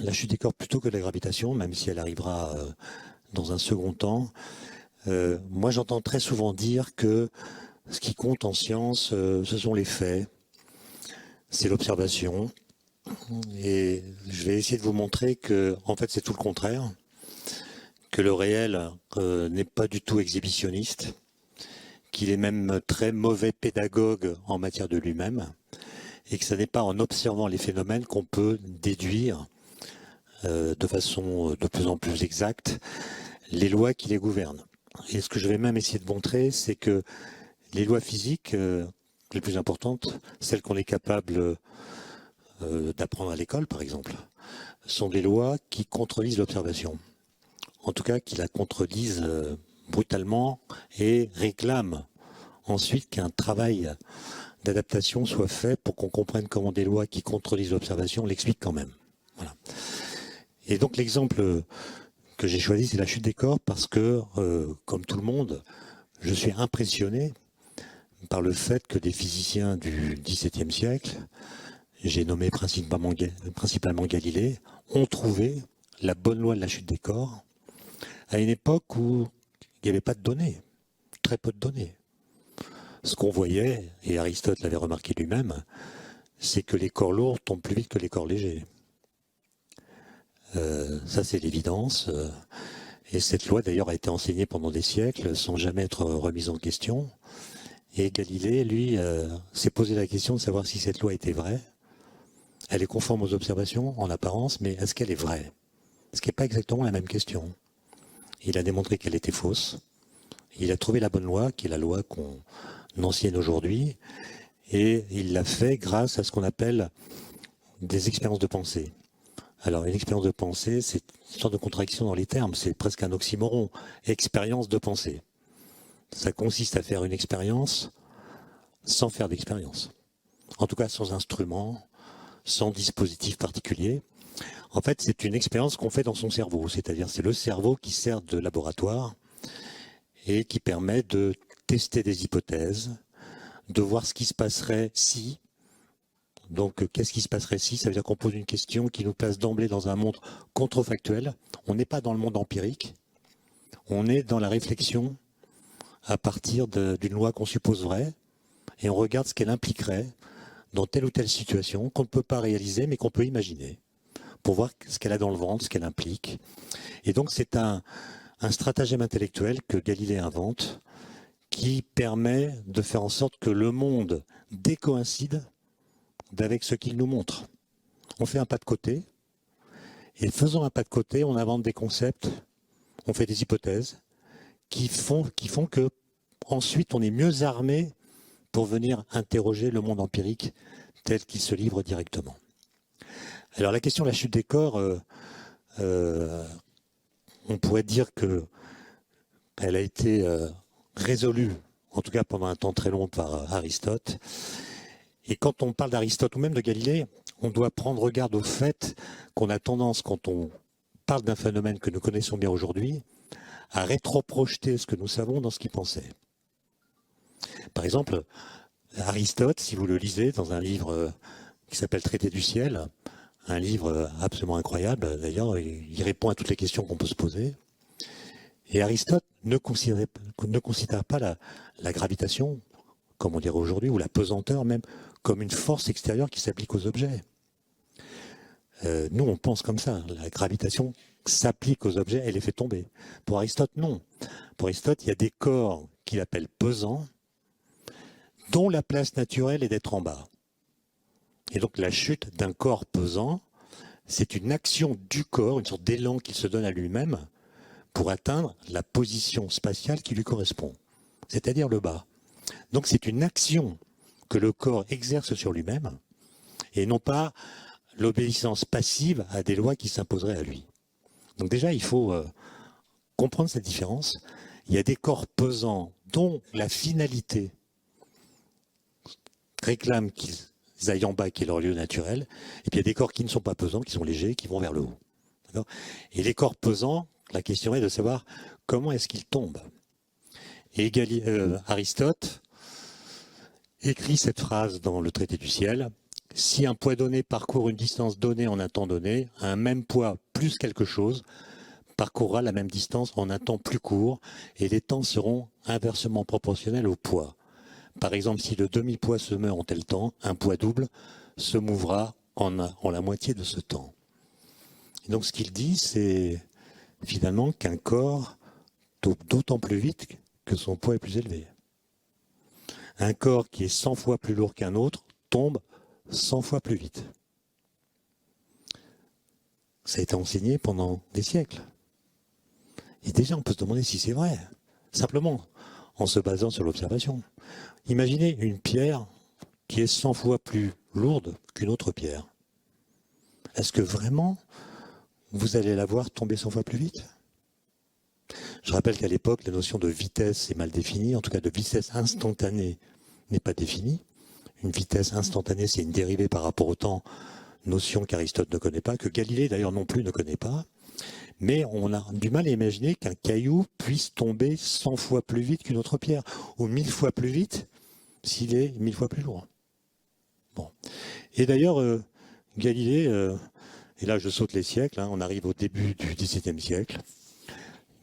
La chute des corps plutôt que la gravitation, même si elle arrivera dans un second temps. Moi, j'entends très souvent dire que ce qui compte en science, ce sont les faits, c'est l'observation. Et je vais essayer de vous montrer que, en fait, c'est tout le contraire, que le réel n'est pas du tout exhibitionniste, qu'il est même très mauvais pédagogue en matière de lui-même, et que ce n'est pas en observant les phénomènes qu'on peut déduire de façon de plus en plus exacte les lois qui les gouvernent. Et ce que je vais même essayer de montrer, c'est que les lois physiques, les plus importantes, celles qu'on est capable d'apprendre à l'école, par exemple, sont des lois qui contredisent l'observation. En tout cas, qui la contredisent brutalement et réclament ensuite qu'un travail d'adaptation soit fait pour qu'on comprenne comment des lois qui contredisent l'observation l'expliquent quand même. Voilà. Et donc l'exemple que j'ai choisi, c'est la chute des corps parce que, comme tout le monde, je suis impressionné par le fait que des physiciens du XVIIe siècle, j'ai nommé principalement Galilée, ont trouvé la bonne loi de la chute des corps à une époque où il n'y avait pas de données, très peu de données. Ce qu'on voyait, et Aristote l'avait remarqué lui-même, c'est que les corps lourds tombent plus vite que les corps légers. Ça, c'est l'évidence. Et cette loi, d'ailleurs, a été enseignée pendant des siècles sans jamais être remise en question. Et Galilée, lui, s'est posé la question de savoir si cette loi était vraie. Elle est conforme aux observations en apparence, mais est-ce qu'elle est vraie? Ce qui n'est pas exactement la même question. Il a démontré qu'elle était fausse. Il a trouvé la bonne loi, qui est la loi qu'on enseigne aujourd'hui, et il l'a fait grâce à ce qu'on appelle des expériences de pensée. Alors, une expérience de pensée, c'est une sorte de contradiction dans les termes, c'est presque un oxymoron. Expérience de pensée. Ça consiste à faire une expérience sans faire d'expérience. En tout cas, sans instrument, sans dispositif particulier. En fait, c'est une expérience qu'on fait dans son cerveau, c'est-à-dire c'est le cerveau qui sert de laboratoire et qui permet de tester des hypothèses, de voir ce qui se passerait si. Donc, qu'est-ce qui se passerait si? Ça veut dire qu'on pose une question qui nous place d'emblée dans un monde contrefactuel. On n'est pas dans le monde empirique, on est dans la réflexion à partir d'une loi qu'on suppose vraie, et on regarde ce qu'elle impliquerait dans telle ou telle situation qu'on ne peut pas réaliser, mais qu'on peut imaginer, pour voir ce qu'elle a dans le ventre, ce qu'elle implique. Et donc, c'est un stratagème intellectuel que Galilée invente, qui permet de faire en sorte que le monde décoïncide d'avec ce qu'il nous montre. On fait un pas de côté, et faisant un pas de côté, on invente des concepts, on fait des hypothèses qui font que ensuite on est mieux armé pour venir interroger le monde empirique tel qu'il se livre directement. Alors la question de la chute des corps, on pourrait dire qu'elle a été résolue, en tout cas pendant un temps très long, par Aristote. Et quand on parle d'Aristote ou même de Galilée, on doit prendre garde au fait qu'on a tendance, quand on parle d'un phénomène que nous connaissons bien aujourd'hui, à rétroprojeter ce que nous savons dans ce qu'il pensait. Par exemple, Aristote, si vous le lisez dans un livre qui s'appelle Traité du ciel, un livre absolument incroyable, d'ailleurs, il répond à toutes les questions qu'on peut se poser. Et Aristote ne considère pas la gravitation, comme on dirait aujourd'hui, ou la pesanteur même, comme une force extérieure qui s'applique aux objets. Nous, on pense comme ça. La gravitation s'applique aux objets et les fait tomber. Pour Aristote, non. Pour Aristote, il y a des corps qu'il appelle pesants, dont la place naturelle est d'être en bas. Et donc la chute d'un corps pesant, c'est une action du corps, une sorte d'élan qu'il se donne à lui-même pour atteindre la position spatiale qui lui correspond, c'est-à-dire le bas. Donc c'est une action que le corps exerce sur lui-même et non pas l'obéissance passive à des lois qui s'imposeraient à lui. Donc déjà, il faut comprendre cette différence. Il y a des corps pesants dont la finalité réclame qu'ils aillent en bas, qui est leur lieu naturel, et puis il y a des corps qui ne sont pas pesants, qui sont légers, qui vont vers le haut. Et les corps pesants, la question est de savoir comment est-ce qu'ils tombent. Et Aristote écrit cette phrase dans le Traité du ciel, Si un poids donné parcourt une distance donnée en un temps donné, un même poids plus quelque chose parcourra la même distance en un temps plus court et les temps seront inversement proportionnels au poids. Par exemple, si le demi-poids se meurt en tel temps, un poids double se mouvra en la moitié de ce temps. Et donc ce qu'il dit, c'est finalement qu'un corps tombe d'autant plus vite que son poids est plus élevé. Un corps qui est 100 fois plus lourd qu'un autre tombe 100 fois plus vite. Ça a été enseigné pendant des siècles. Et déjà, on peut se demander si c'est vrai, simplement en se basant sur l'observation. Imaginez une pierre qui est 100 fois plus lourde qu'une autre pierre. Est-ce que vraiment vous allez la voir tomber 100 fois plus vite? Je rappelle qu'à l'époque, la notion de vitesse est mal définie, en tout cas de vitesse instantanée n'est pas définie. Une vitesse instantanée, c'est une dérivée par rapport au temps, notion qu'Aristote ne connaît pas, que Galilée d'ailleurs non plus ne connaît pas. Mais on a du mal à imaginer qu'un caillou puisse tomber 100 fois plus vite qu'une autre pierre, ou 1000 fois plus vite s'il est 1000 fois plus lourd. Bon. Et d'ailleurs, Galilée, et là je saute les siècles, on arrive au début du XVIIe siècle,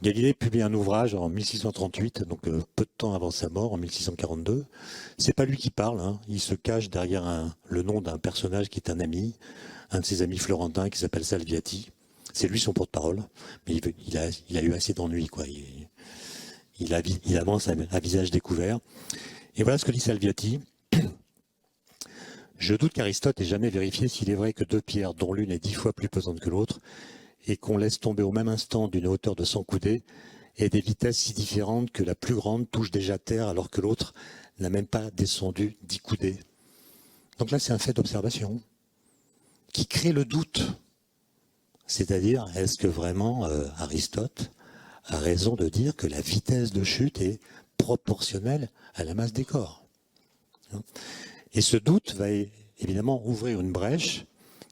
Galilée publie un ouvrage en 1638, donc peu de temps avant sa mort, en 1642. C'est pas lui qui parle, il se cache derrière le nom d'un personnage qui est un ami, un de ses amis florentins qui s'appelle Salviati. C'est lui son porte-parole, mais il a eu assez d'ennuis, quoi. Il avance à visage découvert. Et voilà ce que dit Salviati. Je doute qu'Aristote ait jamais vérifié s'il est vrai que deux pierres, dont l'une est 10 fois plus pesante que l'autre, et qu'on laisse tomber au même instant d'une hauteur de 100 coudées, aient des vitesses si différentes que la plus grande touche déjà terre alors que l'autre n'a même pas descendu 10 coudées. Donc là, c'est un fait d'observation qui crée le doute. C'est-à-dire, est-ce que vraiment Aristote a raison de dire que la vitesse de chute est proportionnelle à la masse des corps? Et ce doute va évidemment ouvrir une brèche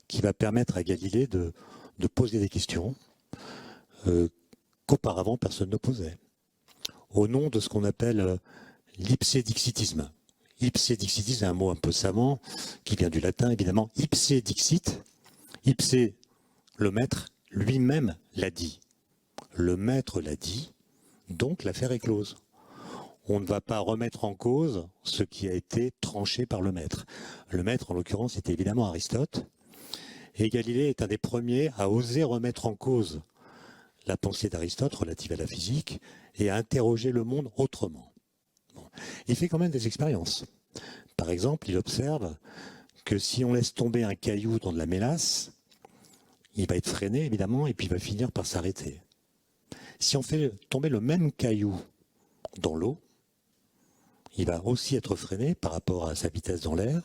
qui va permettre à Galilée de poser des questions qu'auparavant personne ne posait, au nom de ce qu'on appelle l'ipsédixitisme. Ipsédixitisme est un mot un peu savant, qui vient du latin évidemment. Ipse dixit, ipse, le maître lui-même l'a dit. Le maître l'a dit, donc l'affaire est close. On ne va pas remettre en cause ce qui a été tranché par le maître. Le maître, en l'occurrence, c'était évidemment Aristote. Et Galilée est un des premiers à oser remettre en cause la pensée d'Aristote relative à la physique et à interroger le monde autrement. Bon. Il fait quand même des expériences. Par exemple, il observe que si on laisse tomber un caillou dans de la mélasse, il va être freiné évidemment et puis il va finir par s'arrêter. Si on fait tomber le même caillou dans l'eau, il va aussi être freiné par rapport à sa vitesse dans l'air.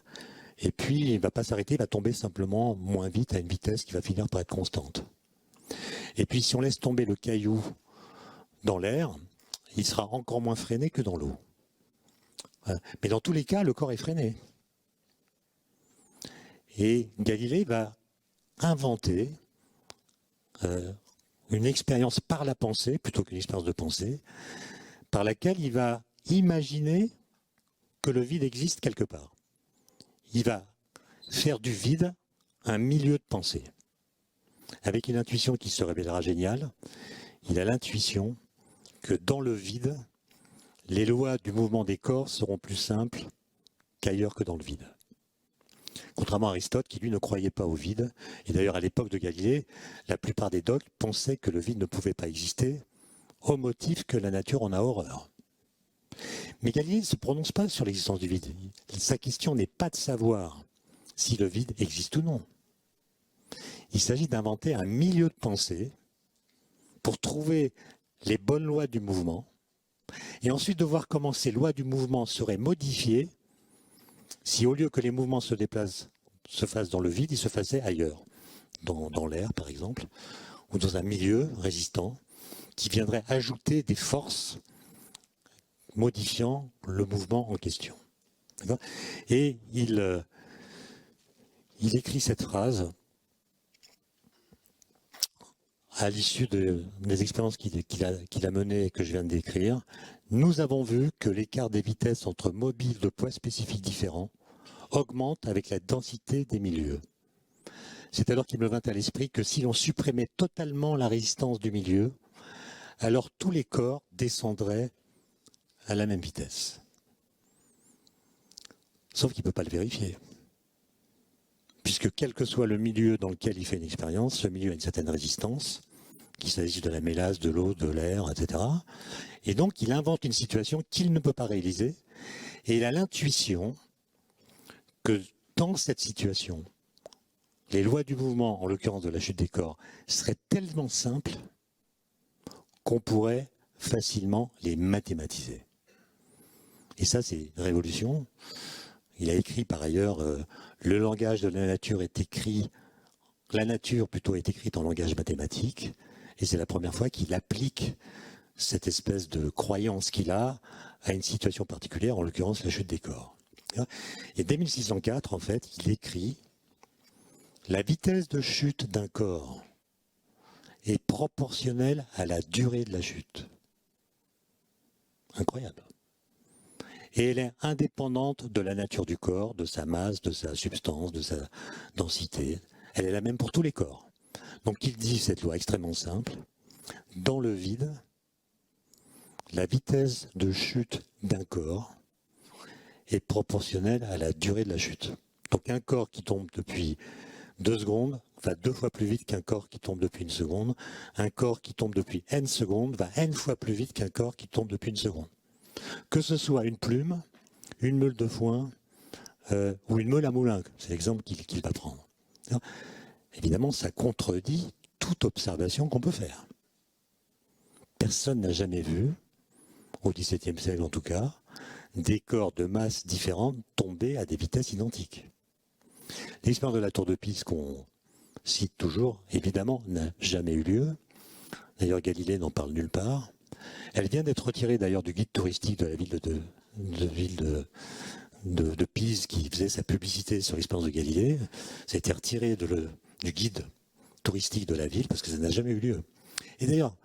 Et puis, il ne va pas s'arrêter, il va tomber simplement moins vite à une vitesse qui va finir par être constante. Et puis, si on laisse tomber le caillou dans l'air, il sera encore moins freiné que dans l'eau. Mais dans tous les cas, le corps est freiné. Et Galilée va inventer une expérience par la pensée, plutôt qu'une expérience de pensée, par laquelle il va imaginer que le vide existe quelque part. Il va faire du vide un milieu de pensée. Avec une intuition qui se révélera géniale, il a l'intuition que dans le vide, les lois du mouvement des corps seront plus simples qu'ailleurs que dans le vide. Contrairement à Aristote, qui lui ne croyait pas au vide, et d'ailleurs à l'époque de Galilée, la plupart des dogmes pensaient que le vide ne pouvait pas exister, au motif que la nature en a horreur. Mais Galilée ne se prononce pas sur l'existence du vide. Sa question n'est pas de savoir si le vide existe ou non. Il s'agit d'inventer un milieu de pensée pour trouver les bonnes lois du mouvement et ensuite de voir comment ces lois du mouvement seraient modifiées si au lieu que les mouvements se fassent dans le vide, ils se faisaient ailleurs, dans l'air par exemple, ou dans un milieu résistant qui viendrait ajouter des forces modifiant le mouvement en question. Et il écrit cette phrase à l'issue des expériences qu'il a menées et que je viens de décrire. Nous avons vu que l'écart des vitesses entre mobiles de poids spécifiques différents augmente avec la densité des milieux. C'est alors qu'il me vint à l'esprit que si l'on supprimait totalement la résistance du milieu, alors tous les corps descendraient à la même vitesse. Sauf qu'il ne peut pas le vérifier. Puisque quel que soit le milieu dans lequel il fait une expérience, ce milieu a une certaine résistance, qu'il s'agisse de la mélasse, de l'eau, de l'air, etc. Et donc il invente une situation qu'il ne peut pas réaliser, et il a l'intuition que dans cette situation, les lois du mouvement, en l'occurrence de la chute des corps, seraient tellement simples qu'on pourrait facilement les mathématiser. Et ça, c'est une révolution. Il a écrit par ailleurs, le langage de la nature est écrit, la nature plutôt est écrite en langage mathématique, et c'est la première fois qu'il applique cette espèce de croyance qu'il a à une situation particulière, en l'occurrence la chute des corps. Et dès 1604, en fait, il écrit « La vitesse de chute d'un corps est proportionnelle à la durée de la chute. » Incroyable. Et elle est indépendante de la nature du corps, de sa masse, de sa substance, de sa densité. Elle est la même pour tous les corps. Donc il dit cette loi extrêmement simple, dans le vide, la vitesse de chute d'un corps est proportionnelle à la durée de la chute. Donc un corps qui tombe depuis 2 secondes va 2 fois plus vite qu'un corps qui tombe depuis 1 seconde. Un corps qui tombe depuis n secondes va n fois plus vite qu'un corps qui tombe depuis 1 seconde. Que ce soit une plume, une meule de foin ou une meule à moulin, c'est l'exemple qu'il va prendre. Alors, évidemment, ça contredit toute observation qu'on peut faire. Personne n'a jamais vu, au XVIIe siècle en tout cas, des corps de masse différentes tomber à des vitesses identiques. L'expérience de la tour de Pise qu'on cite toujours, évidemment, n'a jamais eu lieu. D'ailleurs, Galilée n'en parle nulle part. Elle vient d'être retirée d'ailleurs du guide touristique de la ville de Pise qui faisait sa publicité sur l'expérience de Galilée. Ça a été retiré du guide touristique de la ville parce que ça n'a jamais eu lieu. Et d'ailleurs,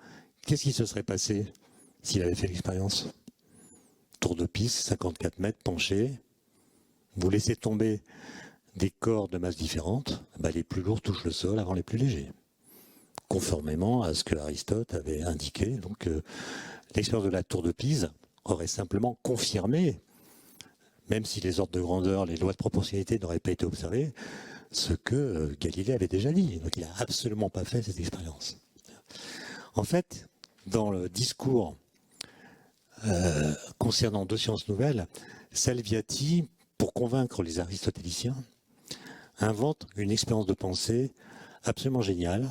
qu'est-ce qui se serait passé s'il avait fait l'expérience? Tour de Pise, 54 mètres penché, vous laissez tomber des corps de masse différentes, les plus lourds touchent le sol avant les plus légers, conformément à ce que Aristote avait indiqué. Donc l'expérience de la tour de Pise aurait simplement confirmé, même si les ordres de grandeur, les lois de proportionnalité n'auraient pas été observées, ce que Galilée avait déjà dit. Donc il n'a absolument pas fait cette expérience. En fait, dans le discours concernant 2 sciences nouvelles, Salviati, pour convaincre les aristotéliciens, invente une expérience de pensée absolument géniale,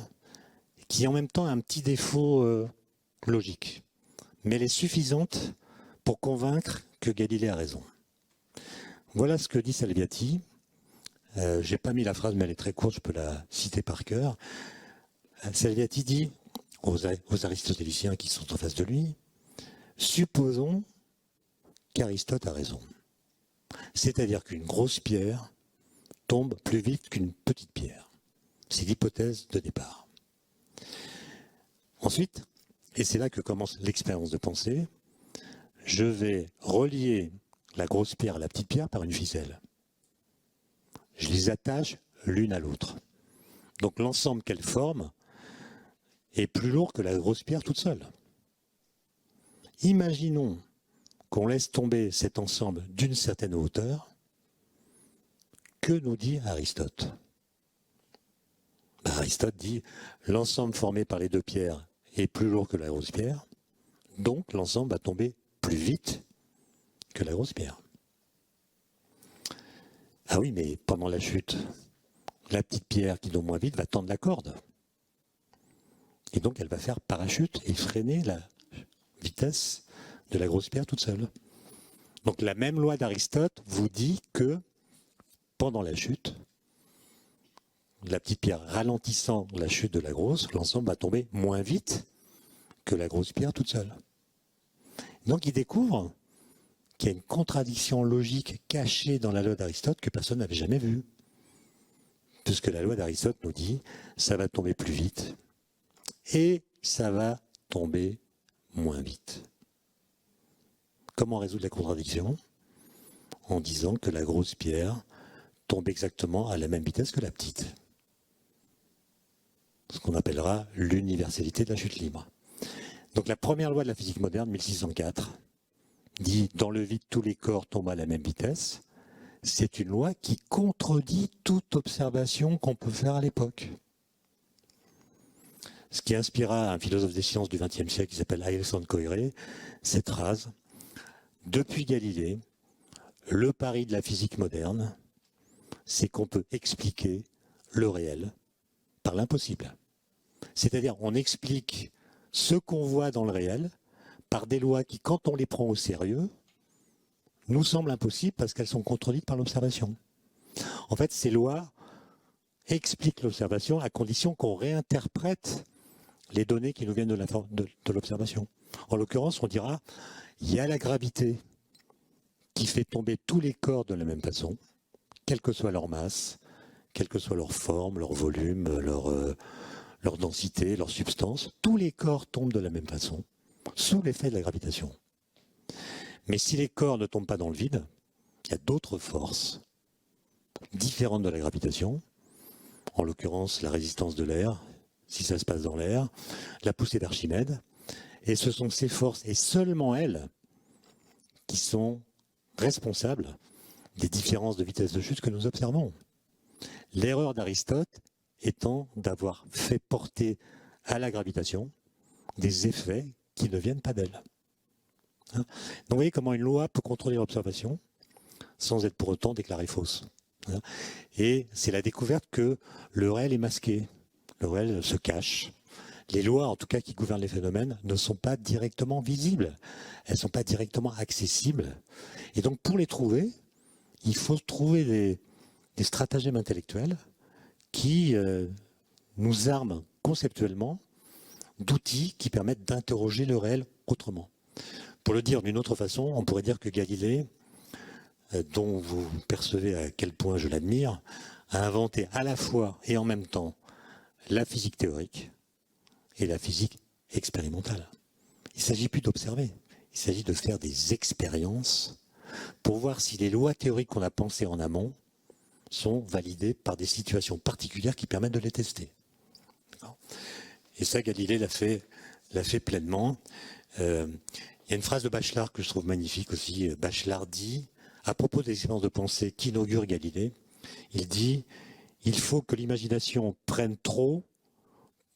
qui en même temps a un petit défaut logique, mais elle est suffisante pour convaincre que Galilée a raison. Voilà ce que dit Salviati. J'ai pas mis la phrase, mais elle est très courte, je peux la citer par cœur. Salviati dit aux aristotéliciens qui sont en face de lui, supposons qu'Aristote a raison. C'est-à-dire qu'une grosse pierre tombe plus vite qu'une petite pierre. C'est l'hypothèse de départ. Ensuite, et c'est là que commence l'expérience de pensée, je vais relier la grosse pierre à la petite pierre par une ficelle. Je les attache l'une à l'autre. Donc l'ensemble qu'elles forment est plus lourd que la grosse pierre toute seule. Imaginons qu'on laisse tomber cet ensemble d'une certaine hauteur. Que nous dit Aristote? Aristote dit l'ensemble formé par les 2 pierres est plus lourd que la grosse pierre, donc l'ensemble va tomber plus vite que la grosse pierre. Ah oui, mais pendant la chute, la petite pierre qui tombe moins vite va tendre la corde. Et donc elle va faire parachute et freiner la vitesse de la grosse pierre toute seule. Donc la même loi d'Aristote vous dit que pendant la chute, la petite pierre ralentissant la chute de la grosse, l'ensemble va tomber moins vite que la grosse pierre toute seule. Donc il découvre qu'il y a une contradiction logique cachée dans la loi d'Aristote que personne n'avait jamais vue. Puisque la loi d'Aristote nous dit, ça va tomber plus vite et ça va tomber moins vite. Comment résoudre la contradiction? En disant que la grosse pierre tombe exactement à la même vitesse que la petite. Ce qu'on appellera l'universalité de la chute libre. Donc la première loi de la physique moderne, 1604, dit « dans le vide, tous les corps tombent à la même vitesse ». C'est une loi qui contredit toute observation qu'on peut faire à l'époque. Ce qui inspira un philosophe des sciences du XXe siècle qui s'appelle Alexandre Koyré, cette phrase « Depuis Galilée, le pari de la physique moderne, c'est qu'on peut expliquer le réel par l'impossible. C'est-à-dire, on explique ce qu'on voit dans le réel par des lois qui, quand on les prend au sérieux, nous semblent impossibles parce qu'elles sont contredites par l'observation. En fait, ces lois expliquent l'observation à condition qu'on réinterprète les données qui nous viennent de l'observation. En l'occurrence, on dira, il y a la gravité qui fait tomber tous les corps de la même façon, quelle que soit leur masse, quelle que soit leur forme, leur volume, leur densité, leur substance. Tous les corps tombent de la même façon, sous l'effet de la gravitation. Mais si les corps ne tombent pas dans le vide, il y a d'autres forces différentes de la gravitation, en l'occurrence la résistance de l'air, si ça se passe dans l'air, la poussée d'Archimède, et ce sont ces forces, et seulement elles, qui sont responsables des différences de vitesse de chute que nous observons. L'erreur d'Aristote étant d'avoir fait porter à la gravitation des effets qui ne viennent pas d'elle. Donc vous voyez comment une loi peut contrôler l'observation sans être pour autant déclarée fausse. Et c'est la découverte que le réel est masqué, le réel se cache. Les lois, en tout cas, qui gouvernent les phénomènes, ne sont pas directement visibles, elles ne sont pas directement accessibles. Et donc pour les trouver, il faut trouver des stratagèmes intellectuels qui nous arment conceptuellement d'outils qui permettent d'interroger le réel autrement. Pour le dire d'une autre façon, on pourrait dire que Galilée, dont vous percevez à quel point je l'admire, a inventé à la fois et en même temps la physique théorique et la physique expérimentale. Il ne s'agit plus d'observer, il s'agit de faire des expériences pour voir si les lois théoriques qu'on a pensées en amont sont validées par des situations particulières qui permettent de les tester. Et ça, Galilée l'a fait pleinement. Il y a une phrase de Bachelard que je trouve magnifique aussi. Bachelard dit, à propos des expériences de pensée qu'inaugure Galilée, il dit « Il faut que l'imagination prenne trop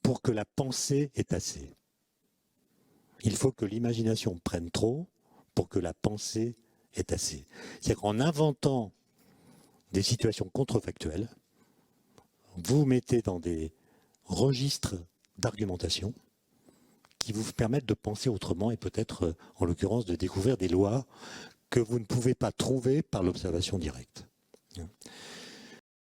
pour que la pensée ait assez. » Il faut que l'imagination prenne trop pour que la pensée ait assez. C'est-à-dire qu'en inventant des situations contrefactuelles, vous vous mettez dans des registres d'argumentation qui vous permettent de penser autrement et peut-être, en l'occurrence, de découvrir des lois que vous ne pouvez pas trouver par l'observation directe.